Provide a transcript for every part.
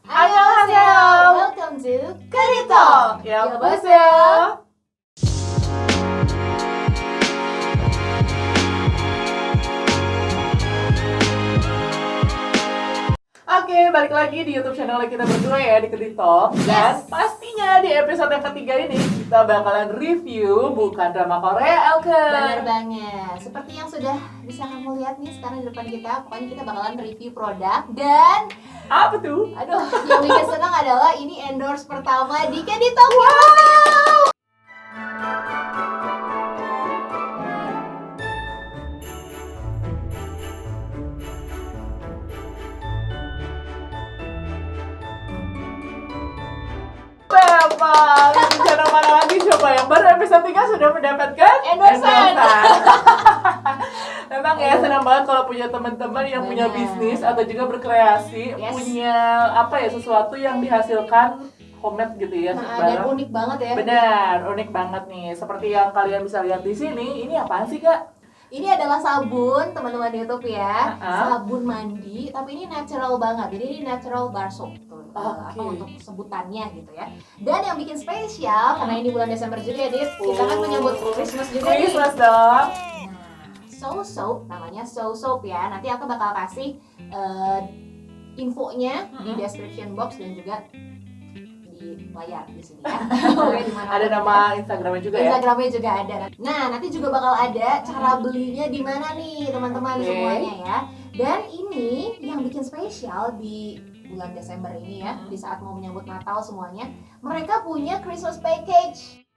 Annyeonghaseyo. Welcome to Kerito. 여보세요. Oke, balik lagi di YouTube channel kita berdua ya di Kerito. Dan pastinya di episode yang ketiga ini kita bakalan review bukan drama Korea, Elke. Bener banget. Seperti yang sudah bisa kamu lihat nih sekarang di depan kita, pokoknya kita bakalan review produk dan Apa tuh? aduh, yang bikin senang adalah ini endorse pertama di Kerito. Memang, channel mana lagi coba yang baru episode 3 sudah mendapatkan Endorsement. Memang ya senang banget kalau punya teman-teman yang punya Bener. bisnis atau juga berkreasi, Yes. punya apa ya sesuatu yang dihasilkan homemade gitu ya. Nah, dan barang. unik banget ya. Benar, unik banget nih. Seperti yang kalian bisa lihat di sini, ini apaan sih Kak? Ini adalah sabun teman-teman di YouTube ya. Uh-huh. Sabun mandi, tapi ini natural banget. Jadi ini natural bar soap tuh. Apa Oke. untuk sebutannya gitu ya. Dan yang bikin spesial karena ini bulan Desember juga ya, Dit. Kita kan menyambut Christmas juga nih. Christmas dong. Nah, Soap namanya Soap ya. Nanti aku bakal kasih infonya di description box dan juga di layar di sini ya. Pokoknya di mana Ada pun nama Instagramnya juga ya. Instagramnya juga ada. Nah, nanti juga bakal ada cara belinya di mana nih teman-teman Oke. semuanya ya. Dan ini yang bikin spesial di bulan Desember ini ya, di saat mau menyambut Natal semuanya, mereka punya Christmas package.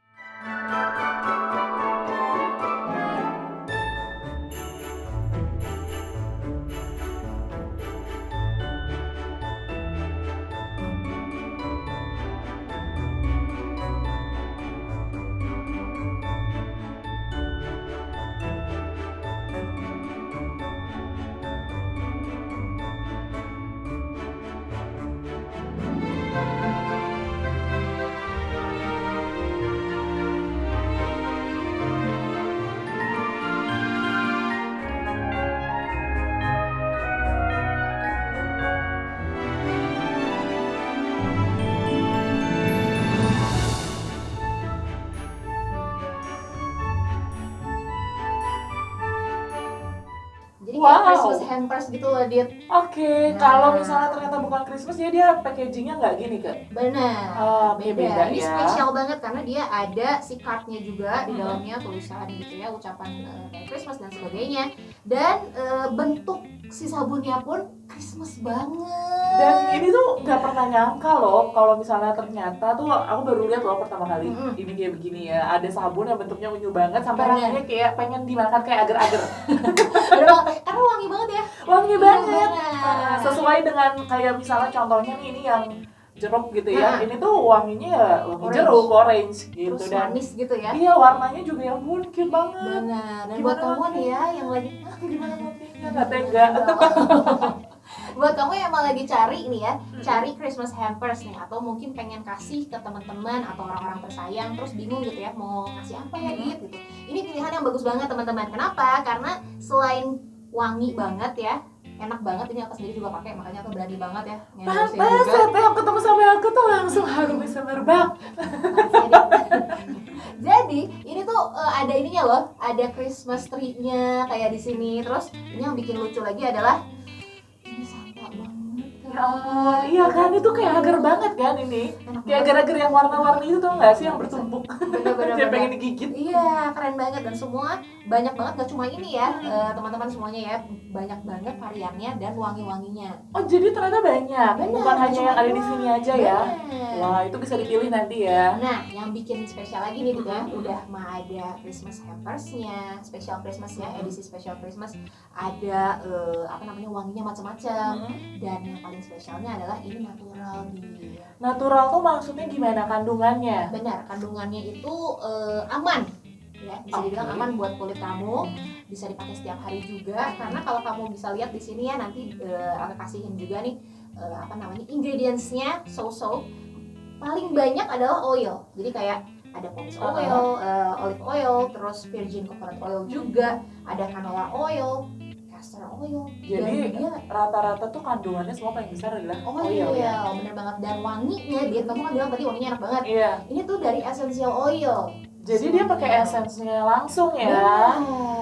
Jadi kayak Wow. Christmas hampers gitu loh, Dit. Oke, Nah. kalau misalnya ternyata bukan Christmas ya dia packagingnya nggak gini Kak. Benar. Oke, beda Ini ya. spesial banget karena dia ada si cardnya juga di dalamnya, tulisan gitu ya, ucapan Merry Christmas dan sebagainya. Dan bentuk si sabunnya pun Christmas banget. Dan ini tuh nggak pernah nyangka loh kalau misalnya ternyata tuh aku baru lihat loh pertama kali ini kayak begini ya, ada sabun yang bentuknya unyu banget sampai Bener. rasanya kayak pengen dimakan kayak agar-agar. Bener banget, karena wangi banget ya. Wangi Iya, banget. bener. Sesuai dengan kayak misalnya contohnya nih ini yang jeruk gitu ya. Nah. Ini tuh wanginya ya wangi Orange. jeruk orange gitu Terus dan manis gitu ya. iya warnanya juga yang cute banget. Benar. Dan Gimana buat kamu ngopinya? nih ya yang lagi Gimana ngopinya nggak tega. buat kamu yang emang lagi cari nih ya, cari Christmas hampers nih, atau mungkin pengen kasih ke teman-teman atau orang-orang tersayang, terus bingung gitu ya mau ngasih apa ya gitu. Ini pilihan yang bagus banget teman-teman. Kenapa? Karena selain wangi banget ya, enak banget, ini aku sendiri juga pakai, makanya aku berani banget ya ngendorse Pantas juga. setiap ketemu sama aku tuh langsung harum bisa merbak. Jadi ini tuh ada ininya loh, ada Christmas tree-nya kayak di sini. Terus ini yang bikin lucu lagi adalah ini Santa banget. Ya ampun, iya kan itu kayak agar banget kan ini. Enak Kayak agar-agar yang warna-warni itu tuh nggak sih yang bertumpuk. Bener-bener. Dia pengen digigit. Iya, keren banget dan semua banyak banget, gak cuma ini ya, teman-teman semuanya ya, banyak banget variannya dan wangi-wanginya. Oh jadi ternyata banyak, Bener, bukan hanya cuma yang ada di dua. sini aja ya. Bener. Wah itu bisa dipilih nanti ya. Nah, yang bikin spesial lagi nih gitu ya, udah mah ada Christmas hampersnya, special Christmas ya, edisi special Christmas, ada apa namanya wanginya macam-macam, dan yang paling spesialnya adalah ini natural nih. Natural tuh maksudnya gimana kandungannya? Benar, kandungannya itu aman. Ya, bisa dibilang Oke. aman buat kulit kamu, bisa dipakai setiap hari juga. Karena kalau kamu bisa lihat di sini ya, nanti aku kasihin juga nih apa namanya ingredientsnya so paling banyak adalah oil. Jadi kayak ada pomace oil, olive oil, terus virgin coconut oil juga, ada canola oil, castor oil. Jadi Dan dia rata-rata tuh kandungannya semua paling besar adalah oil oil, ya. bener banget. Dan wanginya, dia kamu kan bilang tadi wanginya enak banget. Iya. Ini tuh dari essential oil. Jadi dia pakai esensinya langsung ya. Benar.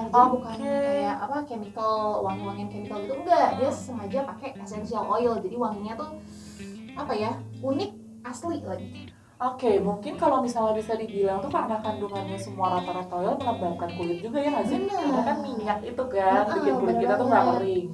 Jadi bukan Oke. kayak apa chemical, wangi-wangian chemical gitu, enggak. Dia sengaja pakai essential oil. Jadi wanginya tuh apa ya? Unik, asli lagi. Oke, mungkin kalau misalnya bisa dibilang tuh karena kandungannya semua rata-rata oil melembabkan kulit juga ya nggak sih? Benar. Karena kan minyak itu kan bikin kulit bener kita tuh nggak banget. kering.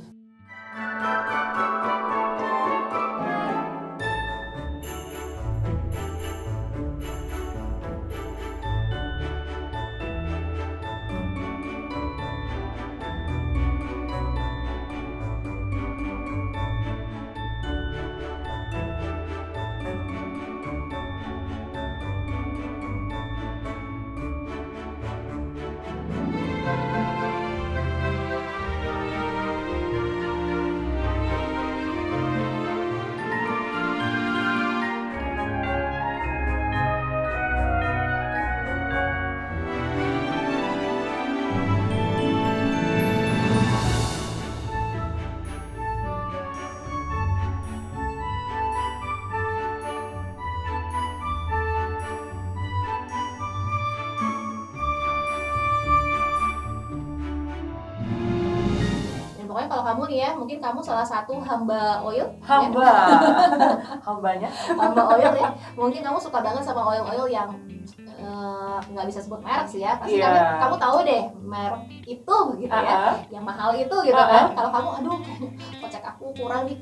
Dan pokoknya kalau kamu nih ya, mungkin kamu salah satu hamba oil. Hamba, hambanya. Hamba oil ya. Mungkin kamu suka banget sama oil-oil yang nggak bisa sebut merek sih ya. Pasti Iya. kamu tahu deh merek itu gitu ya. Ah, Yang mahal itu gitu kan. Kalau kamu aduh kocek aku kurang nih.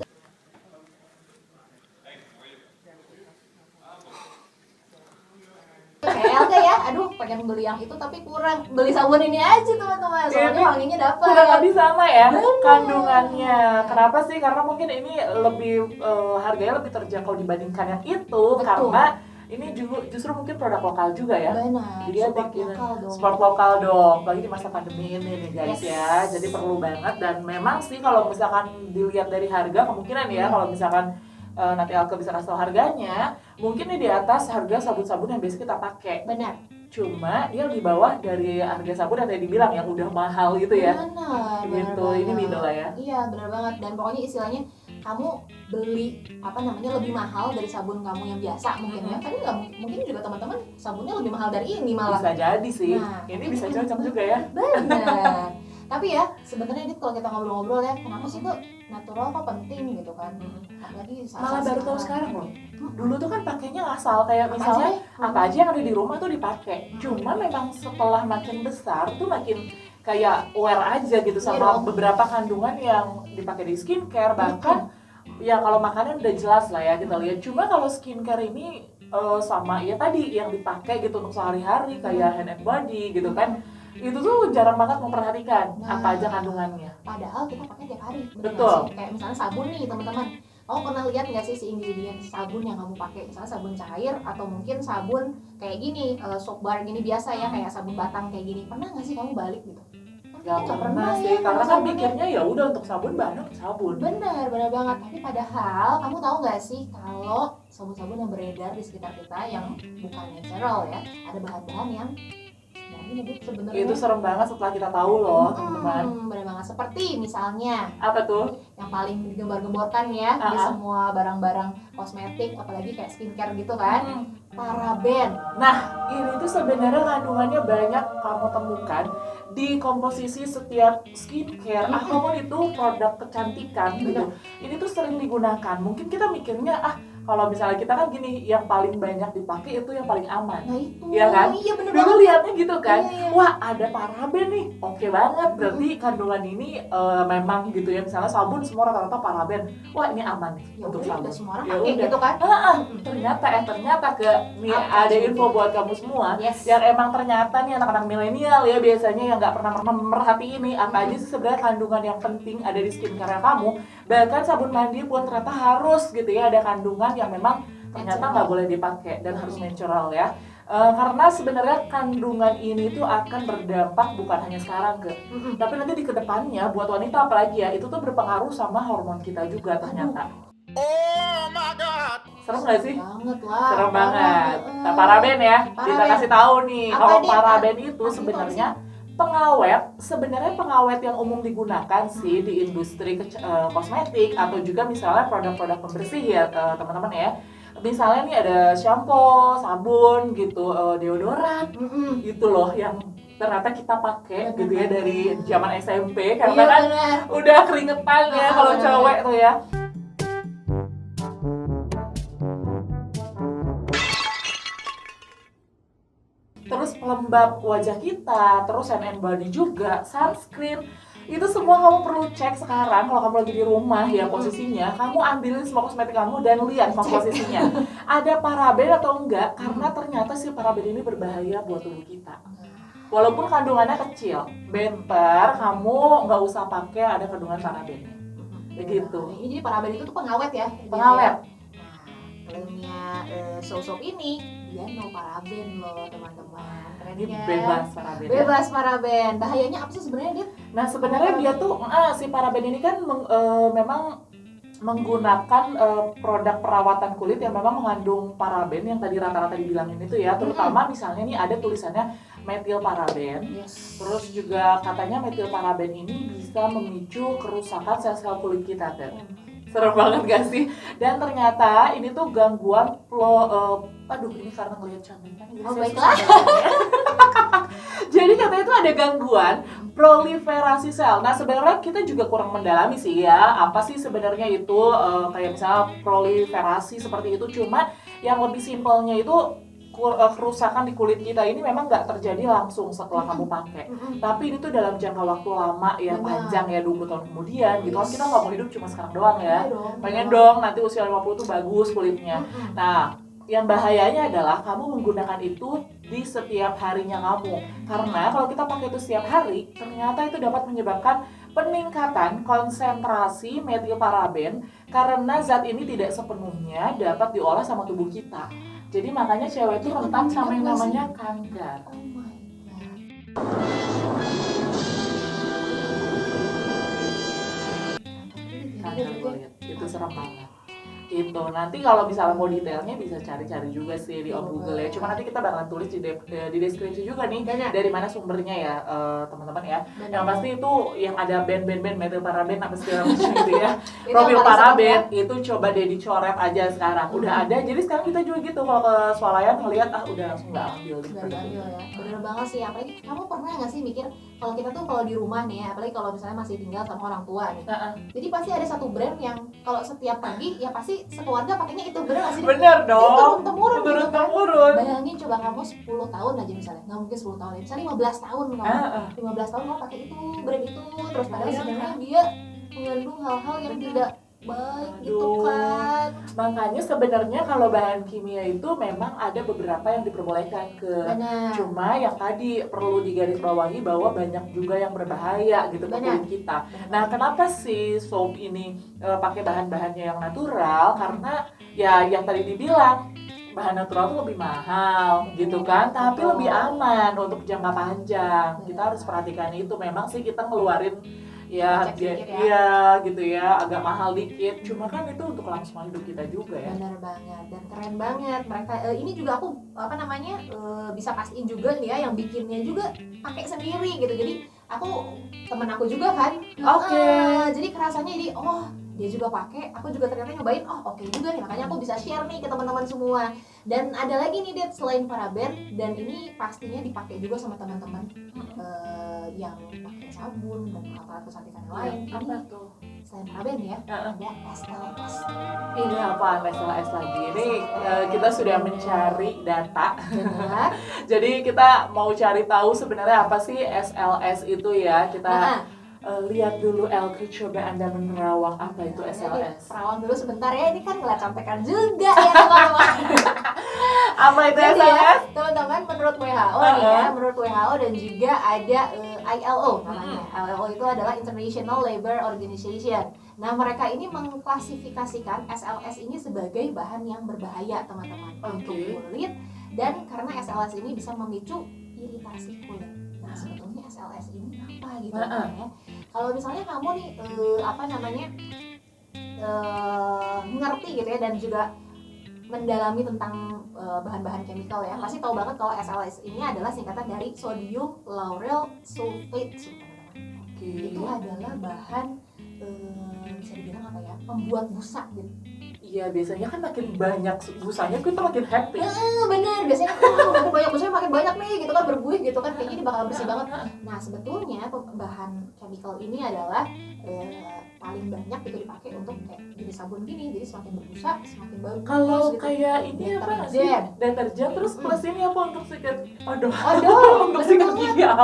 Kayak ya, aduh pengen beli yang itu tapi kurang. Beli sabun ini aja teman-teman, soalnya Ini wanginya dapat. kurang lebih sama ya Bener. kandungannya. Kenapa sih? Karena mungkin ini lebih harganya lebih terjangkau dibandingkan yang itu. Betul. Karena ini justru mungkin produk lokal juga ya. Benar, Jadi dia support bikin lokal dong. sport lokal dong, apalagi di masa pandemi ini nih guys Yes. ya. Jadi perlu banget dan memang sih kalau misalkan dilihat dari harga kemungkinan ya kalau misalkan nanti Alke bisa kasih tau harganya, mungkin nih di atas harga sabun-sabun yang biasa kita pakai. Benar. Cuma dia di bawah dari harga sabun yang tadi dibilang yang udah mahal gitu ya. Benar, Gitu, benar ini banget. middle lah ya. Iya, benar banget. Dan pokoknya istilahnya kamu beli apa namanya lebih mahal dari sabun kamu yang biasa mungkin ya. Tapi nggak mungkin juga teman-teman sabunnya lebih mahal dari ini malah. Bisa jadi sih. Nah, Ini bisa cocok juga ya. Benar. Tapi ya sebenarnya ini kalau kita ngobrol-ngobrol ya, kenapa sih tuh natural kok penting gitu kan? Apalagi saat Malah baru tahu sekarang loh. Dulu tuh kan pakainya asal kayak misalnya apa aja yang ada di rumah tuh dipakai. Cuma memang setelah makin besar tuh makin kayak aware aja gitu Iya sama dong. beberapa kandungan yang dipakai di skincare, bahkan ya kalau makanan udah jelas lah ya kita lihat. Cuma kalau skincare ini sama ya tadi yang dipakai gitu untuk sehari-hari kayak hand and body gitu kan, itu tuh jarang banget memperhatikan apa aja kandungannya. Padahal kita pakai tiap hari. Bener Betul. nggak sih? Kayak misalnya sabun nih teman-teman. Kamu pernah lihat nggak sih si ingredient sabun yang kamu pakai? Misalnya sabun cair atau mungkin sabun kayak gini, soap bar gini biasa ya, kayak sabun batang kayak gini. Pernah nggak sih kamu balik gitu? Gak Nggak pernah ya, sih, karena kan sabunnya. mikirnya ya udah untuk sabun bahan untuk sabun. Benar banget. Tapi padahal kamu tahu nggak sih kalau sabun-sabun yang beredar di sekitar kita yang bukan natural ya, ada bahan-bahan yang ini sebenarnya. Itu serem banget setelah kita tahu loh teman-teman. Benar banget. Seperti misalnya Apa tuh? yang paling digembar-gemborkan ya di Ah. semua barang-barang kosmetik, apalagi kayak skincare gitu kan, paraben. Nah, ini tuh sebenarnya kandungannya banyak kamu temukan di komposisi setiap skincare ataupun itu produk kecantikan gitu. Ini tuh sering digunakan. Mungkin kita mikirnya kalau misalnya kita kan gini, yang paling banyak dipakai itu yang paling aman. Nah itu, Iya kan? iya bener Dulu banget. lihatnya gitu kan, Iya. wah ada paraben nih, oke banget. Berarti kandungan ini memang gitu ya. Misalnya sabun semua rata-rata paraben, wah ini aman nih Ya untuk udah, sabun. udah semua orang Ya pakai udah. gitu kan. Ternyata nih Apa ada coba? info buat kamu semua. Yes. Yang emang ternyata nih anak-anak milenial ya biasanya yang nggak pernah merhati ini apa aja sih sebenarnya kandungan yang penting ada di skincare kamu. Bahkan sabun mandi pun ternyata harus gitu ya ada kandungan yang memang ternyata nggak boleh dipakai dan harus natural ya. Karena sebenarnya kandungan ini tuh akan berdampak bukan hanya sekarang tapi nanti di kedepannya buat wanita apalagi ya itu tuh berpengaruh sama hormon kita juga ternyata. Oh my god. Serem nggak sih? Banget lah. Serem parah. banget. Nah, paraben ya, kita Paraben. kasih tahu nih Apa kalau dia? paraben itu Apa itu sebenarnya pengawet, sebenarnya pengawet yang umum digunakan sih di industri kosmetik atau juga misalnya produk-produk pembersih ya teman-teman ya. Misalnya nih ada shampoo, sabun gitu, deodoran gitu loh yang ternyata kita pakai gitu ya dari zaman SMP karena Iya, kan benar. udah keringetan ya kalau benar. cewek tuh ya. Terus pelembab wajah kita, terus hand and body juga, sunscreen. Itu semua kamu perlu cek sekarang kalau kamu lagi di rumah ya posisinya. Kamu ambilin semua kosmetik kamu dan lihat komposisinya. Ada paraben atau enggak, karena ternyata si paraben ini berbahaya buat tubuh kita. Walaupun kandungannya kecil, better kamu nggak usah pakai ada kandungan parabennya. Begitu. Ini jadi paraben itu tuh pengawet ya. Pengawet. Nah, klaimnya soap ini dia no paraben loh teman-teman. Keren Ini kan? bebas paraben. Ya. Bebas paraben. Bahayanya apa sih sebenarnya, Dit? Nah sebenarnya dia tuh si paraben ini kan memang menggunakan produk perawatan kulit yang memang mengandung paraben yang tadi rata-rata dibilangin itu ya, terutama misalnya nih ada tulisannya metil paraben. Yes. Terus juga katanya metil paraben ini bisa memicu kerusakan sel-sel kulit kita tuh. Serem banget gak sih? Dan ternyata ini tuh gangguan aduh ini karena ngeliat cantiknya nih, Oh, saya baiklah. susah bacanya. Jadi katanya itu ada gangguan proliferasi sel. Nah sebenarnya kita juga kurang mendalami sih ya apa sih sebenarnya itu kayak misalnya proliferasi seperti itu. Cuma yang lebih simpelnya itu kerusakan di kulit kita ini memang nggak terjadi langsung setelah kamu pakai. Tapi ini tuh dalam jangka waktu lama ya, Benar. panjang ya, 20 tahun kemudian gitu kan. Kita nggak mau hidup cuma sekarang doang ya. Iya dong. Pengen dong nanti usia 50 tuh bagus kulitnya. Nah yang bahayanya adalah kamu menggunakan itu di setiap harinya kamu. Karena kalau kita pakai itu setiap hari, ternyata itu dapat menyebabkan peningkatan konsentrasi metilparaben karena zat ini tidak sepenuhnya dapat diolah sama tubuh kita. Jadi makanya cewek itu rentan sama yang namanya kanker. Oh my god. Kanker kulit. Itu serem banget. Itu nanti kalau misalnya mau detailnya bisa cari-cari juga sih di Google ya. Cuma nanti kita bakalan tulis di deskripsi juga nih dari mana sumbernya ya teman-teman ya. Yang pasti itu yang ada band-band metilparaben apa segala macam gitu ya. Propylparaben itu coba deh dicoret aja sekarang. Udah ada. Jadi sekarang kita juga gitu kalau ke swalayan ngelihat udah langsung nggak ambil deh. Nggak diambil ya. Bener banget sih. Apalagi kamu pernah nggak sih mikir kalau kita tuh kalau di rumah nih ya, apalagi kalau misalnya masih tinggal sama orang tua nih. Jadi pasti ada satu brand yang kalau setiap pergi ya pasti sekeluarga pakainya itu, bener gak sih? Bener dong. Turun-temurun gitu kan. Turun-temurun. Bayangin coba kamu 10 tahun aja misalnya, nggak mungkin 10 tahun ya, misalnya 15 tahun kamu 15 tahun kamu pakai itu, brand itu, terus padahal sebenarnya dia mengandung hal-hal yang tidak baik gitu kan. Makanya sebenarnya kalau bahan kimia itu memang ada beberapa yang diperbolehkan ke. Benar. Cuma yang tadi perlu digarisbawahi bahwa banyak juga yang berbahaya gitu ke kulit kita. Nah, kenapa sih soap ini pakai bahan-bahannya yang natural? Karena ya yang tadi dibilang bahan natural itu lebih mahal gitu kan, tapi lebih aman untuk jangka panjang. Kita harus perhatikan itu. Memang sih kita ngeluarin ya, iya gitu ya, agak mahal dikit. Cuma kan itu untuk kelangsungan hidup kita juga ya. Benar banget dan keren banget mereka. Ini juga aku bisa pastiin juga nih ya, yang bikinnya juga pakai sendiri gitu. Jadi temen aku juga kan. Oke. Jadi kerasanya dia juga pakai, aku juga ternyata nyobain, oke juga nih, makanya aku bisa share nih ke teman-teman semua. Dan ada lagi nih, Det, selain paraben, dan ini pastinya dipakai juga sama teman-teman yang pakai sabun dan alat kecantikan yang lain. Apa tuh? Selain paraben ya, ada SLS. Ini apaan SLS lagi? Ini kita sudah mencari data. Benar. Jadi kita mau cari tahu sebenarnya apa sih SLS itu ya. Kita lihat dulu Elke, coba Anda menerawang apa itu SLS. Perawang dulu sebentar ya, ini kan ngeliat contekan juga ya teman-teman. Apa itu Jadi SLS? ya, teman-teman, menurut WHO nih ya, menurut WHO dan juga ada ILO namanya. ILO itu adalah International Labour Organization. Nah, mereka ini mengklasifikasikan SLS ini sebagai bahan yang berbahaya, teman-teman, untuk kulit, dan karena SLS ini bisa memicu iritasi kulit. Nah, sebetulnya SLS ini apa gitu ya? Kalau misalnya kamu nih ngerti gitu ya, dan juga mendalami tentang bahan-bahan chemical ya, pasti tahu banget kalau SLS ini adalah singkatan dari sodium lauryl sulfate teman-teman. Itu adalah bahan bisa dibilang apa ya, pembuat busa gitu. Iya, biasanya kan makin banyak busanya kita makin happy. Bener, biasanya makin banyak busanya makin banyak nih gitu kan, berbuih gitu kan, kayaknya ini bakal bersih banget. Nah sebetulnya bahan chemical ini adalah paling banyak itu dipakai untuk kayak jadi sabun gini, jadi semakin berbusa semakin bagus. Kalau gitu. kayak ini apa sih? Deterjen terus plus ini apa untuk sikat odol? Untuk sikat gigi apa?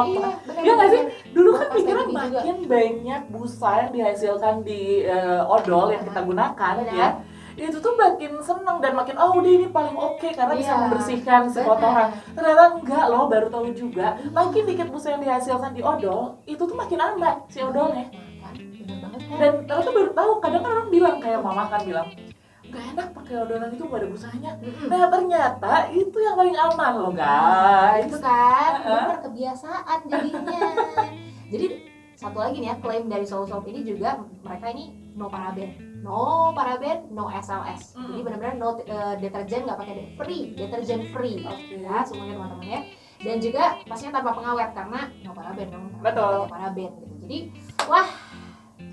Iya nggak sih? Dulu kan pikiran makin banyak busa yang dihasilkan di odol yang kita gunakan ya. Itu tuh makin seneng dan makin udah ini paling oke karena bisa membersihkan si kotoran. Ternyata enggak loh, baru tahu juga makin dikit busa yang dihasilkan di odol itu tuh makin aman si odolnya. Dan ternyata baru tahu, kadang kan orang bilang kayak mama kan bilang nggak enak pakai odolan itu nggak ada busanya. Nah ternyata itu yang paling aman loh guys. Itu kan benar kebiasaan jadinya. Jadi satu lagi nih ya, klaim dari Soulsoap ini juga mereka ini no paraben, no SLS. Jadi benar-benar no deterjen, nggak pakai deterjen free. Ya semuanya teman-teman ya. Dan juga pastinya tanpa pengawet karena no paraben dong. Betul. Paraben gitu. Jadi wah,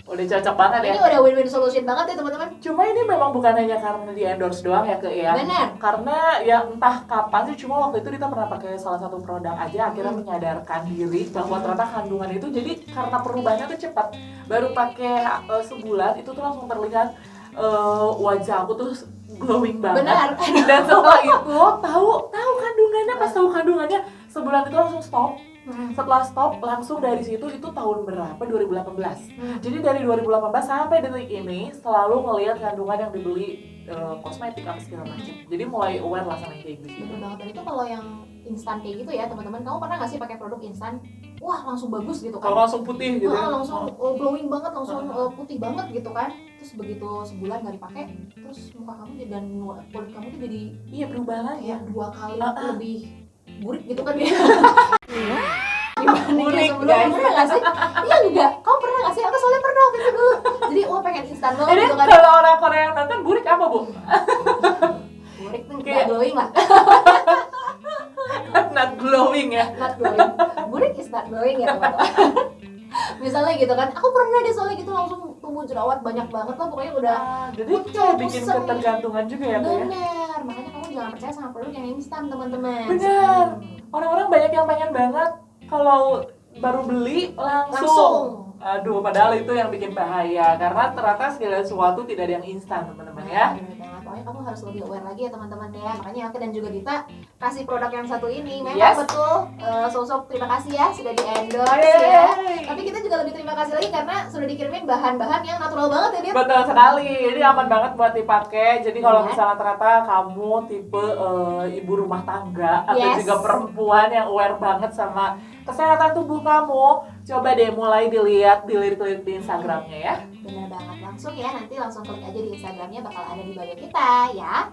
udah cocok banget ya. Ini udah win-win solution banget ya teman-teman. Cuma ini memang bukan hanya karena di endorse doang ya ya. Benar. Karena ya entah kapan sih, cuma waktu itu Dita pernah pakai salah satu produk aja akhirnya menyadarkan diri bahwa ternyata kandungan itu jadi karena perubahannya tuh cepat. Baru pakai sebulan itu tuh langsung terlihat wajah aku tuh glowing banget. Benar. Dan setelah itu tahu kandungannya, pas tahu kandungannya sebulan itu langsung stop. Setelah stop langsung dari situ, itu tahun berapa? 2018. Jadi dari 2018 sampai detik ini selalu ngelihat kandungan yang dibeli kosmetik apa segala macam. Jadi mulai aware lah sama kayak gitu. Bener banget. Dan itu kalau yang instan kayak gitu ya teman-teman, kamu pernah nggak sih pakai produk instan? Wah langsung bagus gitu kan? Kalau langsung putih gitu. Langsung glowing banget, langsung putih banget gitu kan? Terus begitu sebulan nggak dipakai, terus muka kamu dan kulit kamu tuh jadi berubah lagi ya 2 kali lebih burik gitu kan ya? Burik guys. Pernah nggak sih? Iya enggak? Kamu pernah nggak sih? Aku soalnya pernah waktu itu dulu. Jadi pengen instan banget gitu kan. Kalau orang Korea yang nonton, burik apa bu? Burik tuh nggak glowing lah. Not glowing ya? Not glowing. Burik is not glowing ya teman-teman. Misalnya gitu kan, aku pernah deh soalnya gitu langsung tumbuh jerawat banyak banget lah, pokoknya udah jadi kayak bikin ketergantungan juga ya tuh ya? Bener, makanya kamu jangan percaya sama produk yang instan teman-teman. Bener, orang-orang banyak yang pengen banget kalau baru beli langsung. Aduh, padahal itu yang bikin bahaya karena ternyata segala sesuatu tidak ada yang instan teman-teman ya. Pokoknya kamu harus lebih aware lagi ya teman-teman ya. Makanya aku dan juga Dita kasih produk yang satu ini. Memang betul, Soulsoap terima kasih ya sudah di endorse ya. Tapi kita juga lebih terima kasih lagi karena sudah dikirimin bahan-bahan yang natural banget ya Dit. Betul sekali, ini aman banget buat dipakai. Jadi kalau misalnya ternyata kamu tipe ibu rumah tangga atau juga perempuan yang aware banget sama kesehatan tubuh kamu, coba deh mulai dilirik-lirik di Instagramnya ya. Bener banget, langsung ya, nanti langsung klik aja di Instagramnya, bakal ada di bio kita ya.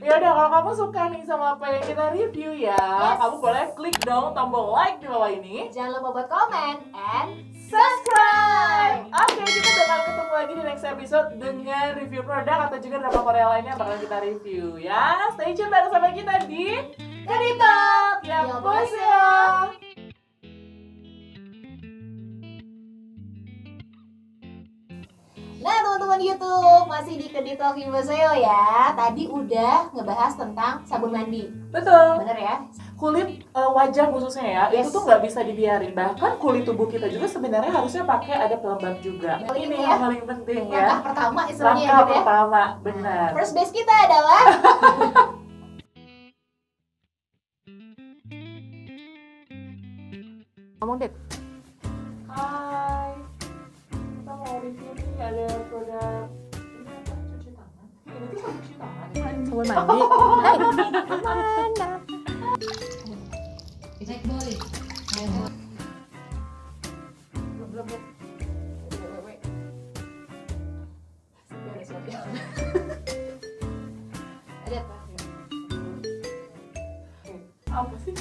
Ya udah, kalau kamu suka nih sama apa yang kita review ya, kamu boleh klik dong tombol like di bawah ini. Jangan lupa buat komen and subscribe. Oke, kita bakal ketemu lagi di next episode dengan review produk atau juga drama Korea lainnya yang bakal kita review ya. Stay tune bareng sama kita di Keditalk ya bos ya. Nah teman-teman YouTube, masih di Keditalk Inboseo ya. Tadi udah ngebahas tentang sabun mandi. Betul. Bener ya? Kulit wajah khususnya ya, itu tuh nggak bisa dibiarin. Bahkan kulit tubuh kita juga sebenarnya harusnya pakai ada pelembab juga. Ini yang paling penting ya. Langkah pertama istilahnya ya. Langkah pertama, benar. First base kita adalah ngomong Dit. Hai, kita mau review nih, ada produk ini apa, cuci tangan. Ini tuh sabun cuci tangan. Sabun mandi. Mana? Exact boy. Belum. Ada apa? Apa sih?